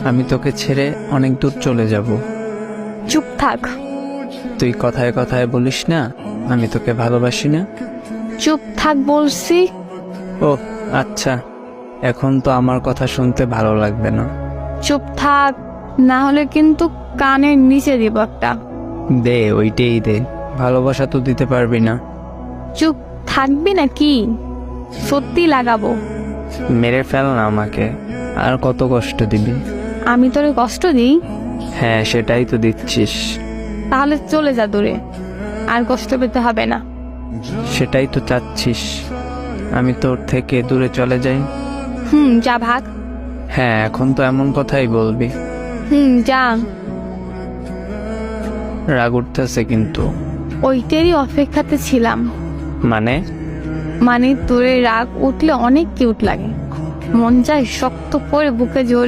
আমি তোকে ছেড়ে অনেক দূর চলে যাব। চুপ থাক। তুই কথায় কথায় বলিস না আমি তোকে ভালোবাসি না। চুপ থাক বলছি। ও আচ্ছা, এখন তো আমার কথা শুনতে ভালো লাগবে না। চুপ থাক, না হলে কিন্তু কানের নিচে দিব একটা। দে, ওইটাই দে। ভালোবাসা তো দিতে পারবি না। চুপ থাকবি নাকি? সত্যি লাগাবো। মেরে ফেল না আমাকে, আর কত কষ্ট দিবি? আমি তোরে কষ্ট দিই? হ্যাঁ, সেটাই তো দিচ্ছিস। তাহলে চলে যা দূরে, আর কষ্ট পেতে হবে না। সেটাই তো চাচ্ছিস, আমি তোর থেকে দূরে চলে যাই। যা ভাগ। হ্যাঁ, এখন তো এমন কথাই বলবি? যা। রাগ উঠতেছে কিন্তু। ওইটারই অপেক্ষাতে ছিলাম। মানে তোরে রাগ উঠলে অনেক কিউট লাগে, মন চায় শক্ত করে বুকে জড়িয়ে